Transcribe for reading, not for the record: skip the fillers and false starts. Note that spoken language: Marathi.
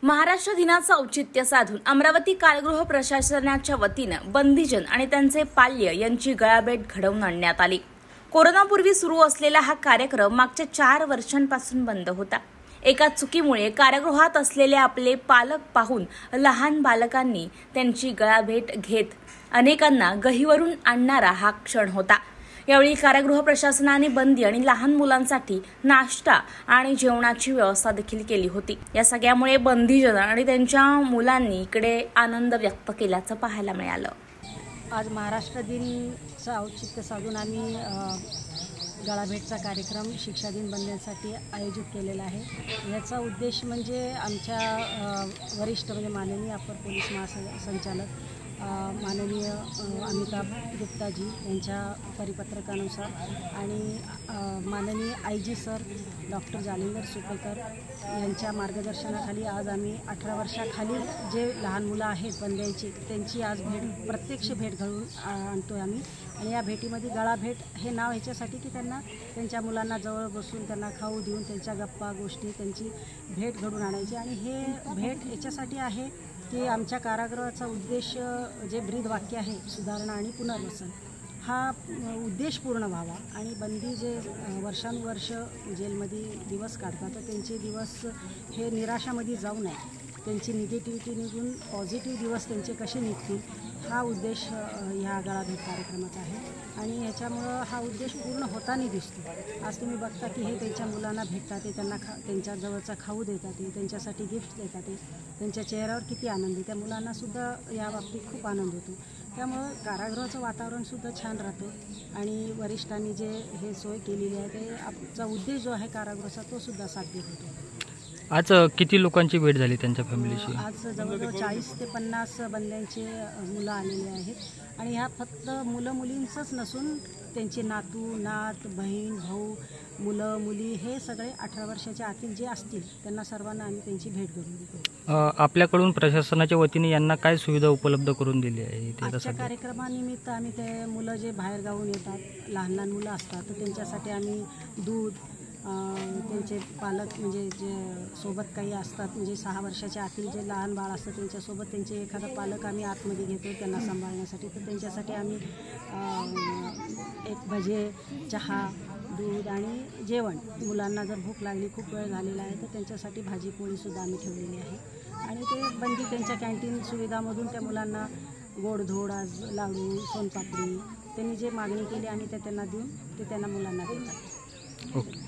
महाराष्ट्र दिनाचं औचित्य साधून अमरावती कारागृह प्रशासनाच्या वतीनं बंदीजन आणि त्यांचे पाल्य यांची गळाभेट घडवून आणण्यात आली। कोरोनापूर्वी सुरू असलेला हा कार्यक्रम मागच्या 4 वर्षांपासून बंद होता। एका चुकीमुळे कारागृहात असलेले आपले पालक पाहून लहान बालकांनी त्यांची गळाभेट घेत अनेकांना गहिवरून आणणारा हा क्षण होता। यावेळी कारागृह प्रशासनाने बंदी आणि लहान मुलांसाठी नाश्ता आणि जेवणाची व्यवस्था देखील केली होती। या सगळ्यामुळे बंदीजन आणि त्यांच्या मुलांनी इकडे आनंद व्यक्त केल्याचं पाहायला मिळालं। आज महाराष्ट्र दिनचं औचित्य साधून आम्ही गळाभेटचा कार्यक्रम शिक्षा दिन बंदीसाठी आयोजित केलेला आहे। याचा उद्देश म्हणजे आमच्या वरिष्ठ म्हणजे माननीय अपर पोलीस महासंचालक माननीय अमिताभ गुप्ता जी यांच्या परिपत्रकानुसार आणि माननीय IG sir doctor Jalinder Supekar यांच्या मार्गदर्शनाखाली आज आम्ही 18 वर्षाखाली जे लहान मुलं आहेत बंद्यांची त्यांची आज प्रत्यक्ष भेट घडवून आणतोय आम्ही। आणि या भेटीमध्ये गळाभेट हे नाव ह्याच्यासाठी की त्यांना त्यांच्या मुलांना जवळ बसून त्यांना खाऊ देऊन त्यांच्या गप्पा गोष्टी त्यांची भेट घडवून आणायची। आणि हे भेट याच्यासाठी आहे की आमच्या कारागृहाचा उद्देश जे ब्रीद वाक्य आहे सुधारणा आणि पुनर्वसन हा उद्देश पूर्ण व्हावा। आणि बंदी जे वर्षानुवर्ष जेलमध्ये दिवस काढतात तर त्यांचे दिवस हे निराशामध्ये जाऊ नये, त्यांची निगेटिव्हिटी निघून पॉझिटिव्ह दिवस त्यांचे कसे निघतील हा उद्देश ह्या गळाभेट कार्यक्रमाचा आहे। आणि ह्याच्यामुळं हा उद्देश पूर्ण होताना दिसतो। आज तुम्ही बघता की हे त्यांच्या मुलांना भेटतात, ते त्यांना त्यांच्या जवळचा खाऊ देतात, ते त्यांच्यासाठी गिफ्ट देतात, ते त्यांच्या चेहऱ्यावर किती आनंद आहे। त्या मुलांनासुद्धा या बाबतीत खूप आनंद होतो। त्यामुळं कारागृहाचं वातावरणसुद्धा छान राहतं आणि वरिष्ठांनी जे हे सोय केलेली आहे ते आमचा उद्देश जो आहे कारागृहाचा तो सुद्धा साध्य होतो। आज किती लोकांची भेट झाली त्यांच्या फॅमिलीशी? आज जवळजवळ 40 ते 50 बंद्यांचे मुलं आलेले आहेत। आणि ह्या फक्त मुलं मुलींचंच नसून त्यांचे नातू नात बहीण भाऊ मुलं मुली हे सगळे 18 वर्षाच्या आतील जे असतील त्यांना सर्वांना आम्ही त्यांची भेट घडवून देतो। आपल्याकडून प्रशासनाच्या वतीने यांना काय सुविधा उपलब्ध करून दिली आहे? आजच्या कार्यक्रमानिमित्त आम्ही ते मुलं जे बाहेर गावून येतात लहान लहान मुलं असतात तर त्यांच्यासाठी आम्ही दूध त्यांचे पालक म्हणजे जे सोबत काही असतात म्हणजे 6 वर्षाच्या आतील जे लहान बाळ असतं त्यांच्यासोबत त्यांचे एखादा पालक आम्ही आतमध्ये घेतो त्यांना सांभाळण्यासाठी। तर त्यांच्यासाठी आम्ही एक भजे चहा दूध आणि जेवण मुलांना जर भूक लागली खूप वेळ झालेला आहे तर त्यांच्यासाठी भाजी पोळीसुद्धा आम्ही ठेवलेली आहे। आणि ते बंदी त्यांच्या कॅन्टीन सुविधामधून त्या मुलांना गोडधोड आज लाडू सोनपापडी त्यांनी जे मागणी केली आम्ही ते त्यांना देऊन ते त्यांना मुलांना देतात। ओके।